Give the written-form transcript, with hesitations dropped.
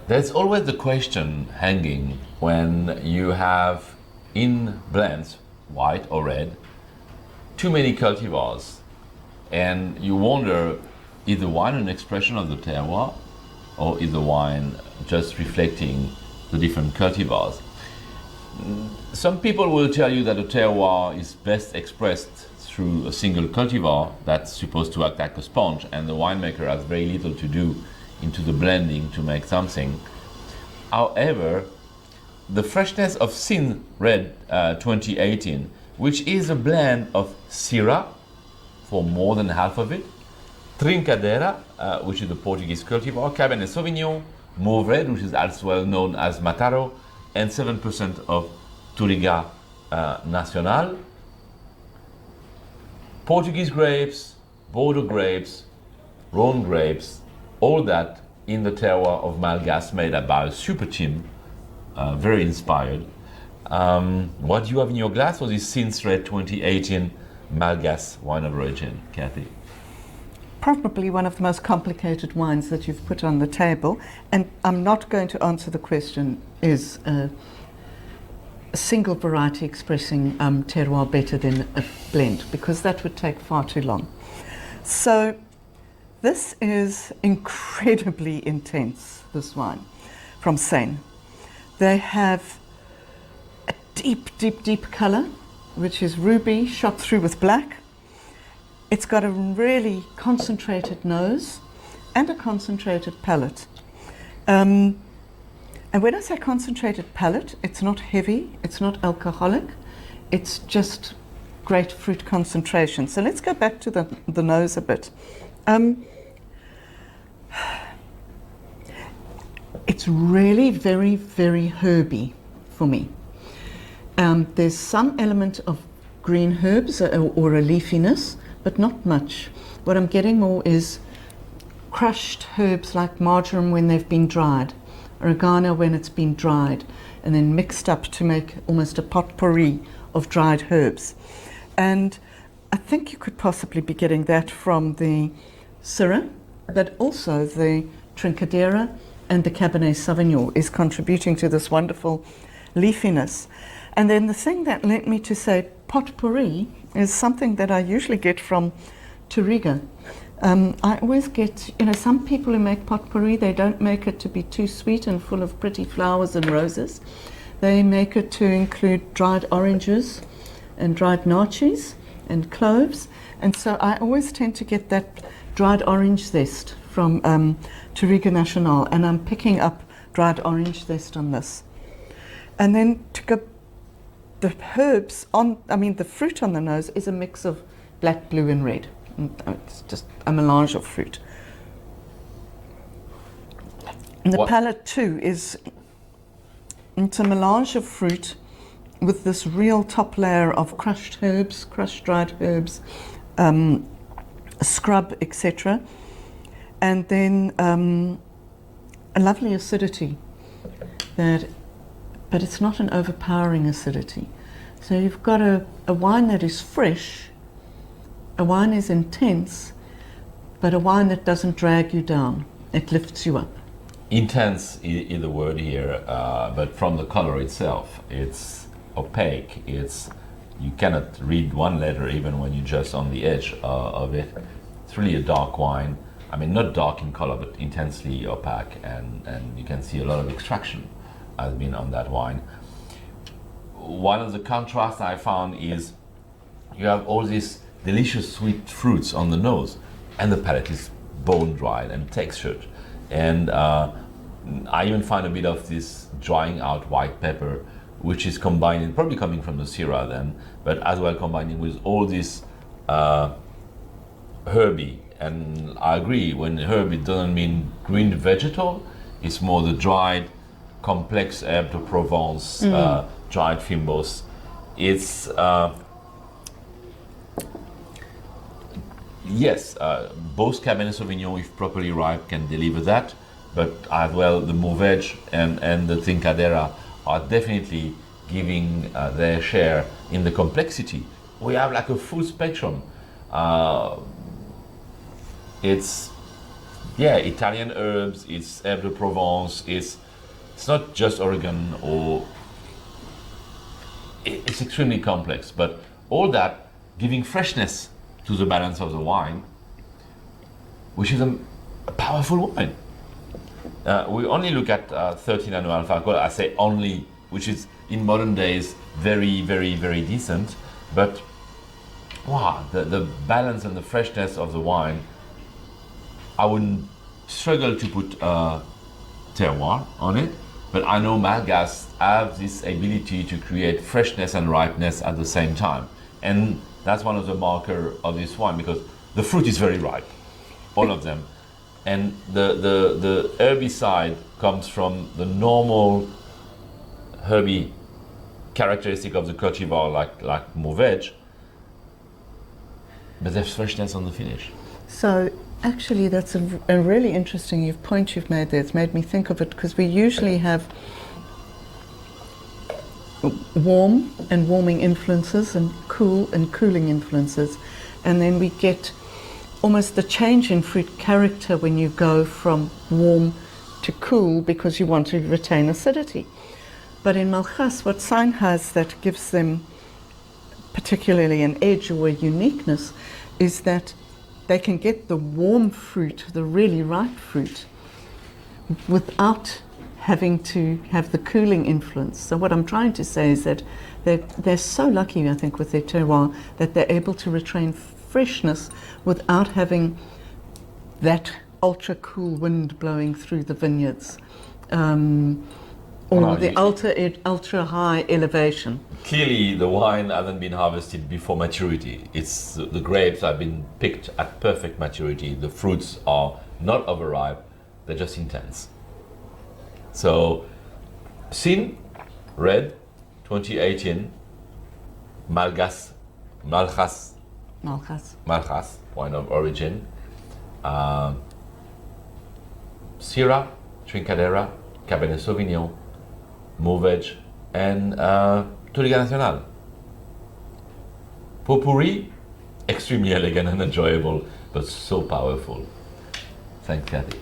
There's always the question hanging when you have in blends, white or red, too many cultivars, and you wonder, is the wine an expression of the terroir, or is the wine just reflecting the different cultivars? Some people will tell you that the terroir is best expressed through a single cultivar that's supposed to act like a sponge, and the winemaker has very little to do into the blending to make something. However, the freshness of Sijnn Red 2018, which is a blend of Syrah, for more than half of it, Trincadeira, which is the Portuguese cultivar, Cabernet Sauvignon, Mauve Red, which is as well known as Mataro, and 7% of Touriga Nacional. Portuguese grapes, Bordeaux grapes, Rhone grapes, all that in the terroir of Malgas, made up by a super team, very inspired. What do you have in your glass for this Sijnn Red 2018 Malgas wine of origin, Kathy? Probably one of the most complicated wines that you've put on the table, and I'm not going to answer the question, is a single variety expressing terroir better than a blend, because that would take far too long. So this is incredibly intense, this wine from Sijnn. They have a deep, deep, deep color, which is ruby shot through with black. It's got a really concentrated nose and a concentrated palate. And when I say concentrated palate, it's not heavy, it's not alcoholic, it's just great fruit concentration. So let's go back to the nose a bit. It's really very, very herby for me. There's some element of green herbs or a leafiness, but not much. What I'm getting more is crushed herbs like marjoram when they've been dried, oregano when it's been dried, and then mixed up to make almost a potpourri of dried herbs. And I think you could possibly be getting that from the Syrah, but also the Trincadeira and the Cabernet Sauvignon is contributing to this wonderful leafiness. And then the thing that led me to say potpourri is something that I usually get from Touriga. I always get, some people who make potpourri, they don't make it to be too sweet and full of pretty flowers and roses. They make it to include dried oranges and dried naartjies and cloves. And so I always tend to get that dried orange zest from Touriga Nacional, and I'm picking up dried orange zest on this. And then to go, the herbs the fruit on the nose is a mix of black, blue and red. It's just a melange of fruit. And the palate too it's a melange of fruit with this real top layer of crushed herbs, crushed dried herbs, scrub, etc. And then a lovely acidity but it's not an overpowering acidity. So you've got a wine that is fresh, a wine is intense, but a wine that doesn't drag you down. It lifts you up. Intense is the word here, but from the color itself, it's opaque. You cannot read one letter even when you're just on the edge of it. It's really a dark wine. I mean, not dark in color, but intensely opaque, and you can see a lot of extraction has been on that wine. One of the contrasts I found is you have all these delicious sweet fruits on the nose, and the palate is bone dried and textured. And I even find a bit of this drying out white pepper, which is combining, probably coming from the Syrah then, but as well combining with all this herby. And I agree, when herb, it doesn't mean green vegetal, it's more the dried, complex herb de Provence, dried fimose. It's yes, both Cabernet Sauvignon, if properly ripe, can deliver that, but as well the Mourvedre and the Trincadeira are definitely giving their share in the complexity. We have like a full spectrum. It's Yeah, Italian herbs, it's herbe de Provence, it's not just Oregon or it's extremely complex, but all that giving freshness to the balance of the wine, which is a powerful wine. We only look at 30 nano alpha alcohol. I say only, which is in modern days very, very, very decent. But wow, the balance and the freshness of the wine, I wouldn't struggle to put terroir on it. But I know Malgas have this ability to create freshness and ripeness at the same time. And that's one of the markers of this wine, because the fruit is very ripe, all of them. And the herby side comes from the normal herby characteristic of the cultivar, like Mourvedre, but there's freshness on the finish. So actually, that's a really interesting point you've made there. It's made me think of it, because we usually have warm and warming influences and cool and cooling influences, and then we get almost the change in fruit character when you go from warm to cool, because you want to retain acidity. But in Malgas, what Sijnn has that gives them particularly an edge or a uniqueness is that they can get the warm fruit, the really ripe fruit, without having to have the cooling influence. So what I'm trying to say is that they're so lucky, I think, with their terroir, that they're able to retain freshness without having that ultra cool wind blowing through the vineyards, or the ultra high elevation. Clearly, the wine hasn't been harvested before maturity. It's the grapes have been picked at perfect maturity. The fruits are not overripe; they're just intense. So, Sijnn Red, 2018, Malgas, wine of origin, Syrah, Trincadera, Cabernet Sauvignon, Mourvedre, and Touriga Nacional. Potpourri, extremely elegant and enjoyable, but so powerful. Thanks, Kathy.